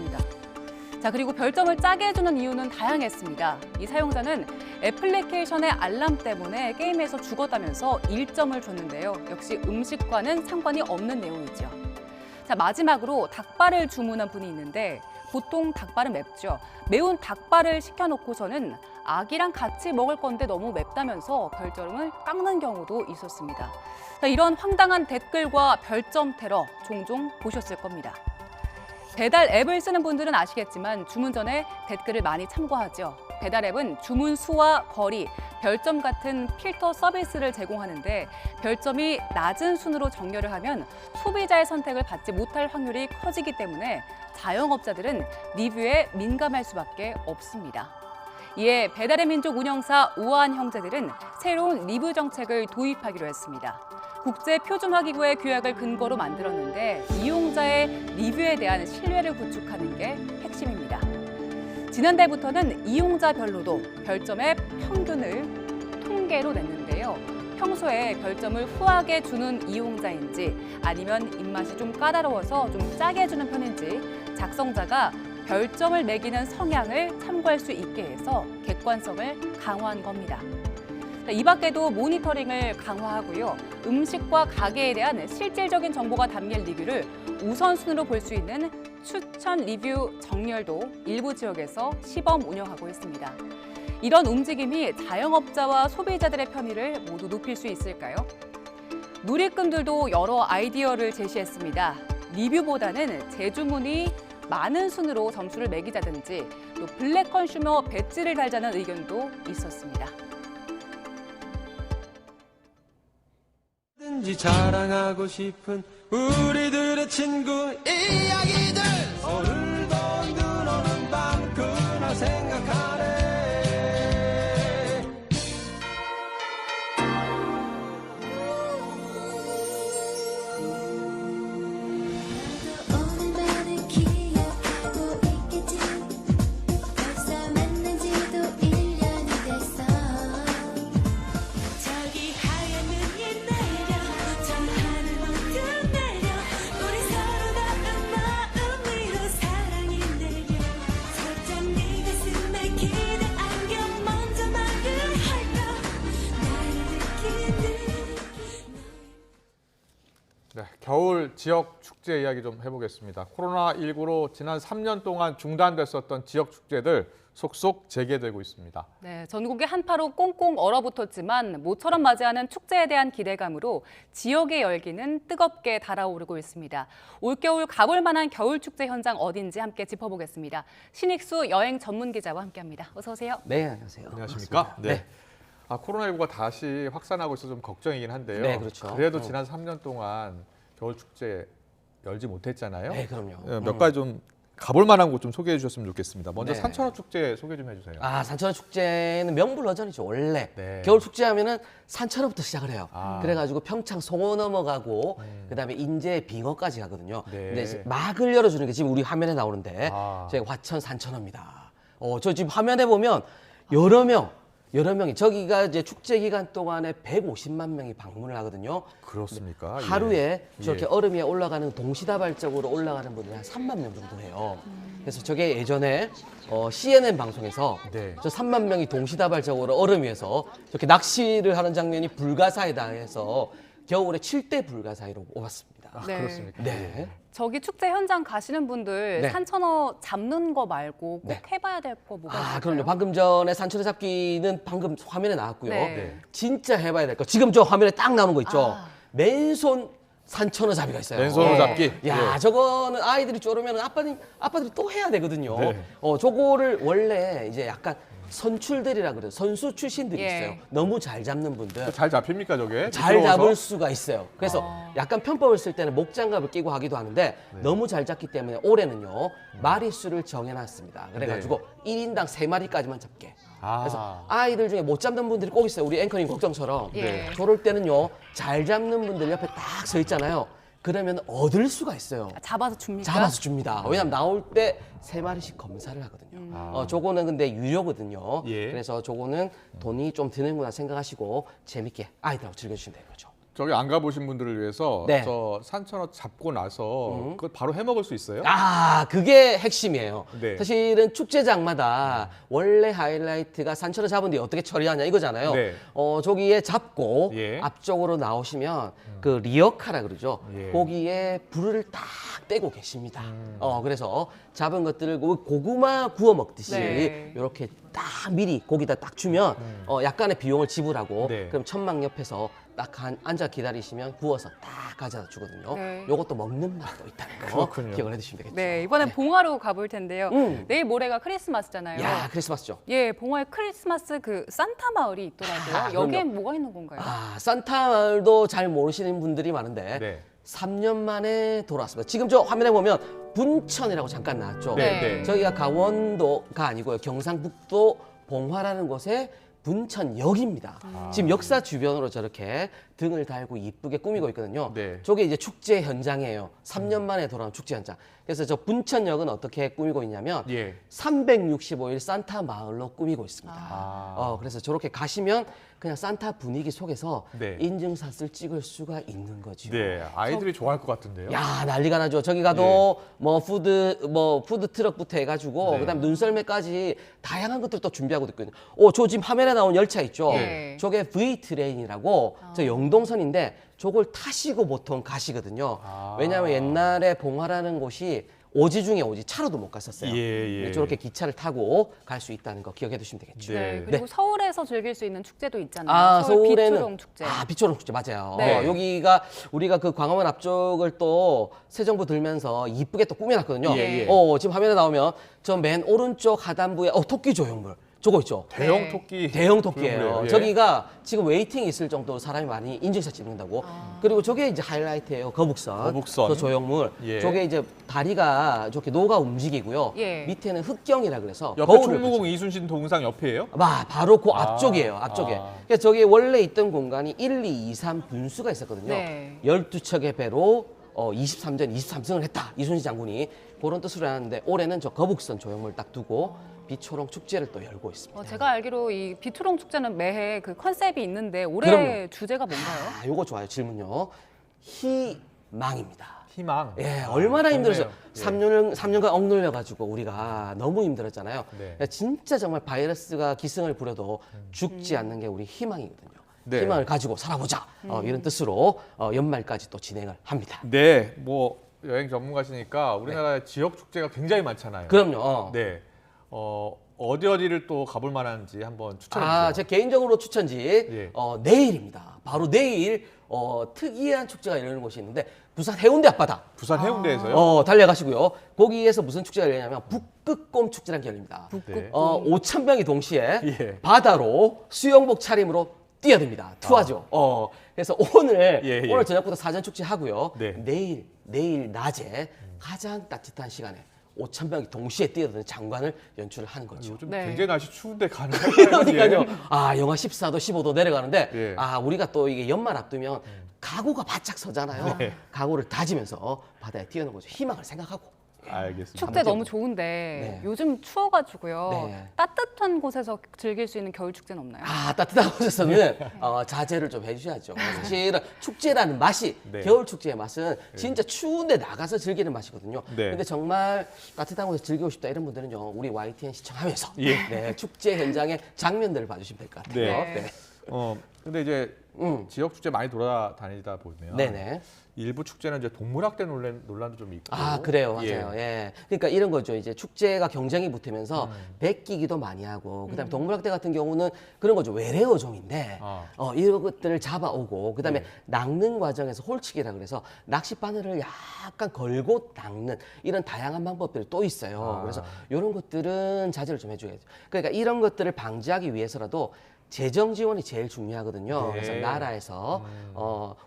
B: 자, 그리고 별점을 짜게 해주는 이유는 다양했습니다. 이 사용자는 애플리케이션의 알람 때문에 게임에서 죽었다면서 1점을 줬는데요. 역시 음식과는 상관이 없는 내용이죠. 자, 마지막으로 닭발을 주문한 분이 있는데 보통 닭발은 맵죠. 매운 닭발을 시켜놓고서는 아기랑 같이 먹을 건데 너무 맵다면서 별점을 깎는 경우도 있었습니다. 자, 이런 황당한 댓글과 별점 테러 종종 보셨을 겁니다. 배달 앱을 쓰는 분들은 아시겠지만 주문 전에 댓글을 많이 참고하죠. 배달 앱은 주문 수와 거리, 별점 같은 필터 서비스를 제공하는데 별점이 낮은 순으로 정렬을 하면 소비자의 선택을 받지 못할 확률이 커지기 때문에 자영업자들은 리뷰에 민감할 수밖에 없습니다. 이에 배달의 민족 운영사 우아한 형제들은 새로운 리뷰 정책을 도입하기로 했습니다. 국제표준화기구의 규약을 근거로 만들었는데 이용자의 리뷰에 대한 신뢰를 구축하는 게 핵심입니다. 지난달부터는 이용자별로도 별점의 평균을 통계로 냈는데요. 평소에 별점을 후하게 주는 이용자인지 아니면 입맛이 좀 까다로워서 좀 짜게 주는 편인지 작성자가 별점을 매기는 성향을 참고할 수 있게 해서 객관성을 강화한 겁니다. 이 밖에도 모니터링을 강화하고요. 음식과 가게에 대한 실질적인 정보가 담긴 리뷰를 우선순위로 볼 수 있는 추천 리뷰 정렬도 일부 지역에서 시범 운영하고 있습니다. 이런 움직임이 자영업자와 소비자들의 편의를 모두 높일 수 있을까요? 누리꾼들도 여러 아이디어를 제시했습니다. 리뷰보다는 재주문이 많은 순으로 점수를 매기자든지 또 블랙 컨슈머 배지를 달자는 의견도 있었습니다.
T: 자랑하고 싶은 우리들의 친구 이야기들 오늘도 눈 오는 밤 그날 생각하네.
A: 네, 겨울 지역 축제 이야기 좀 해보겠습니다. 코로나19로 지난 3년 동안 중단됐었던 지역 축제들 속속 재개되고 있습니다.
B: 네, 전국이 한파로 꽁꽁 얼어붙었지만 모처럼 맞이하는 축제에 대한 기대감으로 지역의 열기는 뜨겁게 달아오르고 있습니다. 올겨울 가볼 만한 겨울 축제 현장 어딘지 함께 짚어보겠습니다. 신익수 여행 전문 기자와 함께합니다. 어서 오세요.
U: 네, 안녕하세요.
A: 안녕하십니까?
U: 반갑습니다. 네.
A: 코로나19가 다시 확산하고 있어서 좀 걱정이긴 한데요.
U: 네, 그렇죠.
A: 그래도 지난 3년 동안 겨울 축제 열지 못했잖아요.
U: 네, 그럼요.
A: 몇 가지 좀 가볼 만한 곳 좀 소개해 주셨으면 좋겠습니다. 먼저
U: 네.
A: 산천어 축제 소개 좀 해주세요.
U: 산천어 축제는 명불허전이죠. 원래
A: 네.
U: 겨울 축제하면은 산천어부터 시작을 해요.
A: 아.
U: 그래가지고 평창 송어 넘어가고 그다음에 인제 빙어까지 가거든요.
A: 네.
U: 근데 막을 열어주는 게 지금 우리 화면에 나오는데
A: 아.
U: 저희 화천 산천어입니다. 저 지금 화면에 보면 여러 명이 저기가 이제 축제 기간 동안에 150만 명이 방문을 하거든요.
A: 그렇습니까?
U: 하루에
A: 예.
U: 저렇게 얼음 위에 올라가는 동시다발적으로 올라가는 분들이 한 3만 명 정도 돼요. 그래서 저게 예전에 CNN 방송에서
A: 네.
U: 저 3만 명이 동시다발적으로 얼음 위에서 저렇게 낚시를 하는 장면이 불가사의다 해서 겨울에 7대 불가사의로 뽑았습니다.
B: 네.
A: 그렇습니까?
U: 네.
B: 저기 축제 현장 가시는 분들
U: 네.
B: 산천어 잡는 거 말고 꼭
U: 네.
B: 해봐야 될 거 뭐가 있을까요?
U: 그럼요. 방금 전에 산천어 잡기는 방금 화면에 나왔고요.
B: 네.
U: 진짜 해봐야 될 거. 지금 저 화면에 딱 나오는 거 있죠. 맨손 산천어 잡기가 있어요.
A: 맨손으로 잡기.
U: 야,
A: 예.
U: 저거는 아이들이 쪼르면 아빠들이 또 해야 되거든요.
A: 네.
U: 저거를 원래 이제 약간 선출들이라 그래요. 선수 출신들이
B: 예.
U: 있어요. 너무 잘 잡는 분들.
A: 잘 잡힙니까 저게?
U: 잘
A: 미끄러워서?
U: 잡을 수가 있어요. 그래서 약간 편법을 쓸 때는 목장갑을 끼고 하기도 하는데 너무 잘 잡기 때문에 올해는요 마리수를 정해놨습니다. 그래가지고 1인당 3마리까지만 잡게. 그래서 아이들 중에 못 잡는 분들이 꼭 있어요. 우리 앵커님 걱정처럼.
B: 예.
U: 저럴 때는요 잘 잡는 분들 옆에 딱 서 있잖아요. 그러면 얻을 수가 있어요.
B: 잡아서 줍니까?
U: 잡아서 줍니다. 왜냐면 나올 때 3마리씩 검사를 하거든요. 저거는 근데 유료거든요.
A: 예.
U: 그래서 저거는 돈이 좀 드는구나 생각하시고 재밌게 아이들하고 즐겨주시면 되는 거죠.
A: 저기 안 가보신 분들을 위해서
U: 네.
A: 저 산천어 잡고 나서 그걸 바로 해 먹을 수 있어요?
U: 아, 그게 핵심이에요.
A: 네.
U: 사실은 축제장마다 원래 하이라이트가 산천어 잡은 뒤에 어떻게 처리하냐 이거잖아요.
A: 네.
U: 저기에 잡고
A: 예.
U: 앞쪽으로 나오시면 그 리어카라 그러죠.
A: 예.
U: 거기에 불을 딱 떼고 계십니다. 그래서 잡은 것들을 고구마 구워 먹듯이
B: 네.
U: 이렇게 딱 미리 고기다 딱 주면 약간의 비용을 지불하고
A: 네.
U: 그럼 천막 옆에서 딱 앉아 기다리시면 구워서 딱 가져다 주거든요.
B: 네.
U: 요것도 먹는 맛도 있다는 거
A: 그렇군요.
U: 기억을 해두시면 되겠죠.
B: 네, 이번엔 봉화로 가볼 텐데요. 내일 모레가 크리스마스잖아요.
U: 야, 크리스마스죠.
B: 예, 봉화에 크리스마스 그 산타 마을이 있더라고요.
U: 아,
B: 여기엔
U: 그럼요.
B: 뭐가 있는 건가요?
U: 산타 마을도 잘 모르시는 분들이 많은데
A: 네.
U: 3년 만에 돌아왔습니다. 지금 저 화면에 보면 분천이라고 잠깐 나왔죠.
A: 네, 네.
U: 저희가 강원도가 아니고요. 경상북도 봉화라는 곳에 분천역입니다. 지금 역사 주변으로 저렇게 등을 달고 이쁘게 꾸미고 있거든요.
A: 네.
U: 저게 이제 축제 현장이에요. 3년 만에 돌아온 축제 현장. 그래서 저 분천역은 어떻게 꾸미고 있냐면
A: 예.
U: 365일 산타 마을로 꾸미고 있습니다. 그래서 저렇게 가시면 그냥 산타 분위기 속에서
A: 네.
U: 인증샷을 찍을 수가 있는 거죠.
A: 네, 아이들이 좋아할 것 같은데요.
U: 야, 난리가 나죠. 저기 가도 뭐 푸드 트럭부터 해가지고
A: 네.
U: 그다음 눈썰매까지 다양한 것들 또 준비하고 있거든요. 저 지금 화면에 나온 열차 있죠.
B: 네.
U: 저게 V 트레인이라고 저 영동선인데 저걸 타시고 보통 가시거든요. 왜냐하면 옛날에 봉화라는 곳이 오지 중에 오지 차로도 못 갔었어요.
A: 예.
U: 저렇게 기차를 타고 갈 수 있다는 거 기억해 두시면 되겠죠.
B: 네, 그리고 서울에서 즐길 수 있는 축제도 있잖아요.
U: 서울에는
B: 비초롱 축제.
U: 비초롱 축제 맞아요.
B: 네.
U: 여기가 우리가 그 광화문 앞쪽을 또 새 정부 들면서 이쁘게 또 꾸며놨거든요.
A: 예.
U: 지금 화면에 나오면 저 맨 오른쪽 하단부에 토끼 조형물. 저거 있죠.
A: 대형 토끼.
U: 대형 토끼예요.
A: 조형물이에요. 예.
U: 저기가 지금 웨이팅이 있을 정도로 사람이 많이 인증샷 찍는다고. 그리고 저게 이제 하이라이트예요. 거북선. 그 조형물.
A: 예.
U: 저게 이제 다리가 저렇게 노가 움직이고요.
B: 예.
U: 밑에는 흑경이라 그래서
A: 옆에
U: 거울을
A: 충무공 이순신 동상 옆이에요?
U: 바로 그 앞쪽이에요. 앞쪽에. 그래서 저기 원래 있던 공간이 1, 2, 2, 3 분수가 있었거든요.
B: 네.
U: 12척의 배로 23전 23승을 했다. 이순신 장군이 그런 뜻으로 하는데 올해는 저 거북선 조형물 딱 두고 비초롱 축제를 또 열고 있습니다.
B: 제가 알기로 이 비초롱 축제는 매해 그 컨셉이 있는데 올해
U: 그럼요.
B: 주제가 뭔가요?
U: 요거 좋아요. 질문요. 희망입니다.
A: 희망.
U: 예, 얼마나 힘들었어요.
A: 좋네요.
U: 3년간 억눌려가지고 우리가 너무 힘들었잖아요.
A: 네.
U: 진짜 정말 바이러스가 기승을 부려도 죽지 않는 게 우리 희망이거든요.
A: 네.
U: 희망을 가지고 살아보자. 이런 뜻으로 연말까지 또 진행을 합니다.
A: 네, 뭐 여행 전문가시니까 우리나라의 지역 축제가 굉장히 많잖아요.
U: 그럼요.
A: 네. 어디를 또 가볼 만한지 한번 추천해 주세요.
U: 제 개인적으로 추천지
A: 예.
U: 내일입니다. 바로 내일 특이한 축제가 열리는 곳이 있는데 부산 해운대 앞바다.
A: 부산 해운대에서요?
U: 달려가시고요. 거기에서 무슨 축제가 열리냐면 북극곰 축제라는 게 열립니다.
A: 네.
U: 5,000명이 동시에
A: 예.
U: 바다로 수영복 차림으로 뛰어듭니다. 투하죠. 그래서 오늘 저녁부터 사전 축제 하고요.
A: 네.
U: 내일 낮에 가장 따뜻한 시간에 5,000명이 동시에 뛰어드는 장관을 연출을 하는 거죠.
A: 요즘
B: 네.
A: 굉장히 날씨 추운데 가능할까요?
U: 그러니까요. 영하 14도, 15도 내려가는데
A: 예.
U: 우리가 또 이게 연말 앞두면 각오가 바짝 서잖아요.
A: 네.
U: 각오를 다지면서 바다에 뛰어는 거죠. 희망을 생각하고.
A: 알겠습니다.
B: 축제 너무 좋은데 요즘 추워가지고요.
U: 네.
B: 따뜻한 곳에서 즐길 수 있는 겨울 축제는 없나요?
U: 따뜻한 곳에서는 자제를 좀 해주셔야죠. 사실은 축제라는 맛이 겨울 축제의 맛은 진짜 추운데 나가서 즐기는 맛이거든요.
A: 네.
U: 근데 정말 따뜻한 곳에서 즐기고 싶다 이런 분들은요. 우리 YTN 시청하면서 축제 현장의 장면들을 봐주시면 될 것 같아요.
A: 네.
U: 네.
A: 근데 이제 지역 축제 많이 돌아다니다 보면
U: 네네.
A: 일부 축제는 이제 동물학대 논란도 좀 있고.
U: 아, 그래요. 맞아요. 예. 그러니까 이런 거죠. 이제 축제가 경쟁이 붙으면서 베끼기도 많이 하고, 그다음에 동물학대 같은 경우는 그런 거죠. 외래어종인데, 이런 것들을 잡아오고, 그다음에 낚는 과정에서 홀치기라 그래서 낚시 바늘을 약간 걸고 낚는 이런 다양한 방법들이 또 있어요. 그래서 이런 것들은 자제를 좀 해줘야죠. 그러니까 이런 것들을 방지하기 위해서라도 재정 지원이 제일 중요하거든요.
A: 네.
U: 그래서 나라에서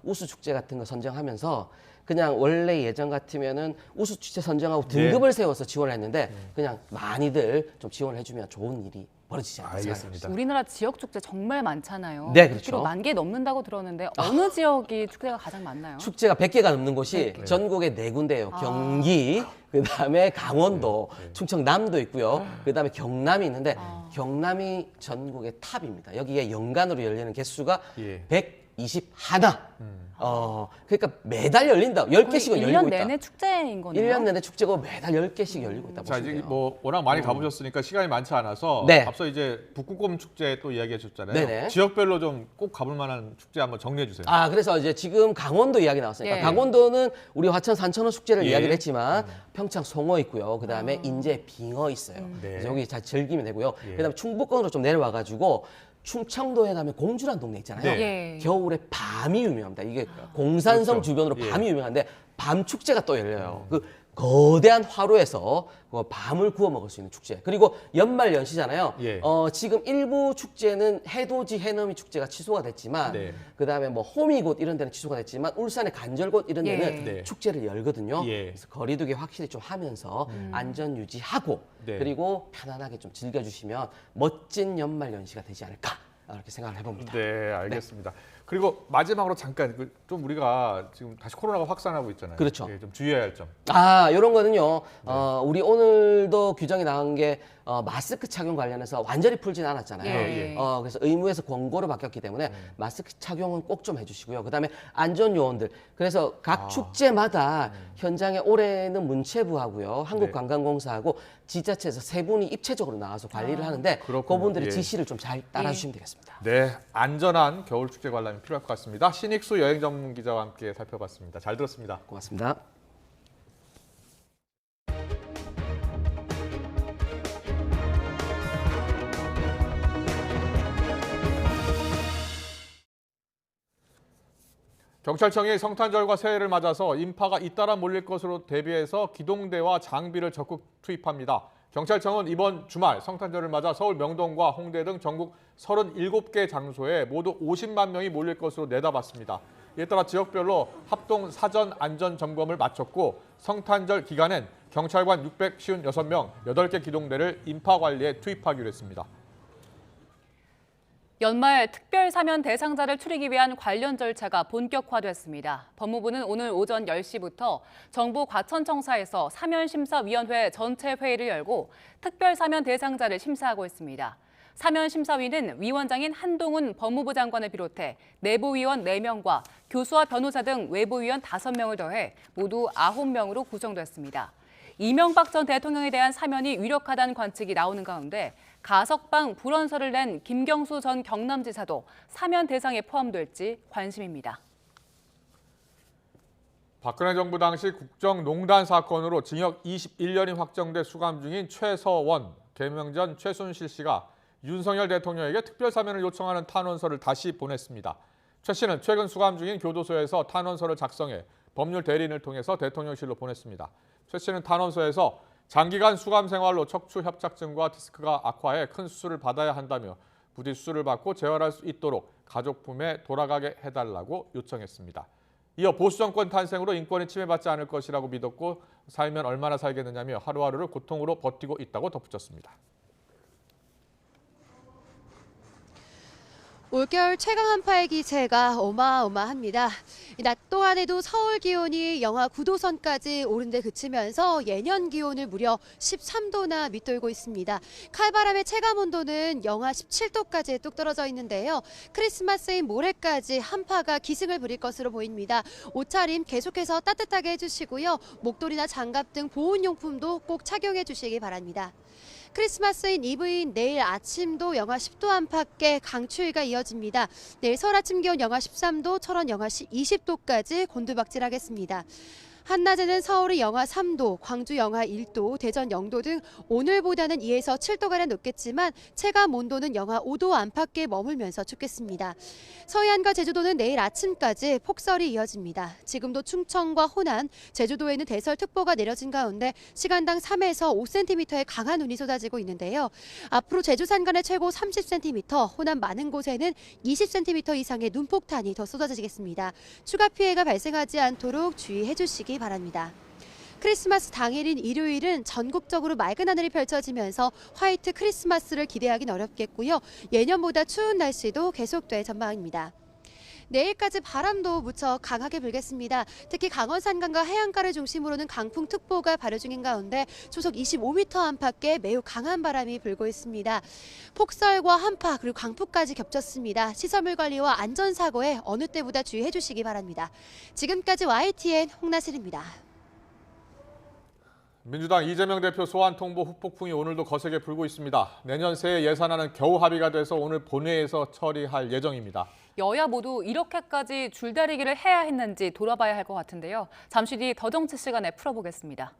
U: 우수 축제 같은 거 선정하면서 그냥 원래 예전 같으면은 우수 축제 선정하고 등급을 세워서 지원을 했는데 그냥 많이들 좀 지원을 해주면 좋은 일이 벌어지지 않을까 생각합니다.
B: 우리나라 지역 축제 정말 많잖아요.
U: 네, 그렇죠.
B: 10개 넘는다고 들었는데 어느 지역이 축제가 가장 많나요?
U: 축제가 100개가 넘는 곳이 전국에 4군데예요. 경기, 그다음에 강원도, 충청남도 있고요. 그다음에 경남이 있는데 경남이 전국의 탑입니다. 여기에 연간으로 열리는 개수가 121. 그러니까 매달 열린다. 10개씩은 열리고 있다.
B: 1년 내내 축제인 거네요.
U: 1년 내내 축제고 매달 10개씩 열리고 있다.
A: 자, 이제 뭐 워낙 많이 가보셨으니까 시간이 많지 않아서
U: 네.
A: 앞서 이제 북극곰 축제 또 이야기해 주셨잖아요.
U: 네네.
A: 지역별로 좀 꼭 가볼 만한 축제 한번 정리해 주세요.
U: 아, 그래서 이제 지금 강원도 이야기 나왔으니까
B: 예.
U: 강원도는 우리 화천 산천어 축제를
A: 예.
U: 이야기를 했지만 평창 송어 있고요. 그다음에 인제 빙어 있어요.
A: 네.
U: 그래서 여기 잘 즐기면 되고요.
A: 예.
U: 그다음에 충북권으로 좀 내려와 가지고 충청도에 가면 공주란 동네 있잖아요.
B: 네.
U: 겨울에 밤이 유명합니다. 이게 공산성
A: 그렇죠.
U: 주변으로
A: 예.
U: 밤이 유명한데 밤 축제가 또 열려요. 그 거대한 화로에서 그 밤을 구워 먹을 수 있는 축제. 그리고 연말 연시잖아요.
A: 예.
U: 지금 일부 축제는 해돋이 해넘이 축제가 취소가 됐지만
A: 네.
U: 그다음에 뭐 호미곶 이런 데는 취소가 됐지만 울산의 간절곶 이런 데는
A: 네.
U: 축제를 열거든요.
A: 예.
U: 그래서 거리두기 확실히 좀 하면서 안전 유지하고
A: 네.
U: 그리고 편안하게 좀 즐겨주시면 멋진 연말 연시가 되지 않을까 이렇게 생각을 해봅니다.
A: 네, 알겠습니다. 그리고 마지막으로 잠깐 좀 우리가 지금 다시 코로나가 확산하고 있잖아요.
U: 그렇죠.
A: 좀 주의해야 할 점.
U: 이런 거는요. 우리 오늘도 규정이 나온 게 마스크 착용 관련해서 완전히 풀지는 않았잖아요.
B: 예.
U: 그래서 의무에서 권고로 바뀌었기 때문에 마스크 착용은 꼭 좀 해주시고요. 그다음에 안전 요원들. 그래서 각 축제마다 현장에 올해는 문체부하고요, 한국관광공사하고 지자체에서 세 분이 입체적으로 나와서 관리를 하는데
A: 그렇군요.
U: 그분들의
A: 예.
U: 지시를 좀 잘 따라주시면 되겠습니다.
A: 네, 안전한 겨울 축제 관람이 필요할 것 같습니다. 신익수 여행 전문 기자와 함께 살펴봤습니다. 잘 들었습니다.
U: 고맙습니다.
A: 경찰청이 성탄절과 새해를 맞아서 인파가 잇따라 몰릴 것으로 대비해서 기동대와 장비를 적극 투입합니다. 경찰청은 이번 주말 성탄절을 맞아 서울 명동과 홍대 등 전국 37개 장소에 모두 50만 명이 몰릴 것으로 내다봤습니다. 이에 따라 지역별로 합동 사전 안전 점검을 마쳤고 성탄절 기간엔 경찰관 656명, 8개 기동대를 인파 관리에 투입하기로 했습니다.
B: 연말 특별 사면 대상자를 추리기 위한 관련 절차가 본격화됐습니다. 법무부는 오늘 오전 10시부터 정부 과천청사에서 사면심사위원회 전체 회의를 열고 특별 사면 대상자를 심사하고 있습니다. 사면심사위는 위원장인 한동훈 법무부 장관을 비롯해 내부위원 4명과 교수와 변호사 등 외부위원 5명을 더해 모두 9명으로 구성됐습니다. 이명박 전 대통령에 대한 사면이 유력하다는 관측이 나오는 가운데 가석방 불언서를 낸 김경수 전 경남지사도 사면 대상에 포함될지 관심입니다.
A: 박근혜 정부 당시 국정농단 사건으로 징역 21년이 확정돼 수감 중인 최서원, 개명 전 최순실 씨가 윤석열 대통령에게 특별 사면을 요청하는 탄원서를 다시 보냈습니다. 최 씨는 최근 수감 중인 교도소에서 탄원서를 작성해 법률 대리인을 통해서 대통령실로 보냈습니다. 최 씨는 탄원서에서 장기간 수감 생활로 척추 협착증과 디스크가 악화해 큰 수술을 받아야 한다며 부디 수술을 받고 재활할 수 있도록 가족 품에 돌아가게 해달라고 요청했습니다. 이어 보수 정권 탄생으로 인권이 침해받지 않을 것이라고 믿었고 살면 얼마나 살겠느냐며 하루하루를 고통으로 버티고 있다고 덧붙였습니다.
C: 올겨울 최강 한파의 기세가 어마어마합니다. 낮 동안에도 서울 기온이 영하 9도선까지 오른 데 그치면서 예년 기온을 무려 13도나 밑돌고 있습니다. 칼바람의 체감 온도는 영하 17도까지 뚝 떨어져 있는데요. 크리스마스인 모레까지 한파가 기승을 부릴 것으로 보입니다. 옷차림 계속해서 따뜻하게 해주시고요. 목도리나 장갑 등 보온용품도 꼭 착용해 주시기 바랍니다. 크리스마스인 이브인 내일 아침도 영하 10도 안팎의 강추위가 이어집니다. 내일 서울 아침 기온 영하 13도, 철원 영하 20도까지 곤두박질하겠습니다. 한낮에는 서울이 영하 3도, 광주 영하 1도, 대전 0도 등 오늘보다는 2에서 7도가량 높겠지만 체감 온도는 영하 5도 안팎에 머물면서 춥겠습니다. 서해안과 제주도는 내일 아침까지 폭설이 이어집니다. 지금도 충청과 호남, 제주도에는 대설특보가 내려진 가운데 시간당 3에서 5cm의 강한 눈이 쏟아지고 있는데요. 앞으로 제주 산간의 최고 30cm, 호남 많은 곳에는 20cm 이상의 눈폭탄이 더 쏟아지겠습니다. 추가 피해가 발생하지 않도록 주의해 주시기 바랍니다. 크리스마스 당일인 일요일은 전국적으로 맑은 하늘이 펼쳐지면서 화이트 크리스마스를 기대하긴 어렵겠고요. 예년보다 추운 날씨도 계속될 전망입니다. 내일까지 바람도 무척 강하게 불겠습니다. 특히 강원 산간과 해안가를 중심으로는 강풍특보가 발효 중인 가운데 초속 25m 안팎의 매우 강한 바람이 불고 있습니다. 폭설과 한파 그리고 강풍까지 겹쳤습니다. 시설물 관리와 안전사고에 어느 때보다 주의해 주시기 바랍니다. 지금까지 YTN 홍나슬입니다.
A: 민주당 이재명 대표 소환 통보 후폭풍이 오늘도 거세게 불고 있습니다. 내년 새해 예산안은 겨우 합의가 돼서 오늘 본회의에서 처리할 예정입니다.
B: 여야 모두 이렇게까지 줄다리기를 해야 했는지 돌아봐야 할 것 같은데요. 잠시 뒤 더 정치 시간에 풀어보겠습니다.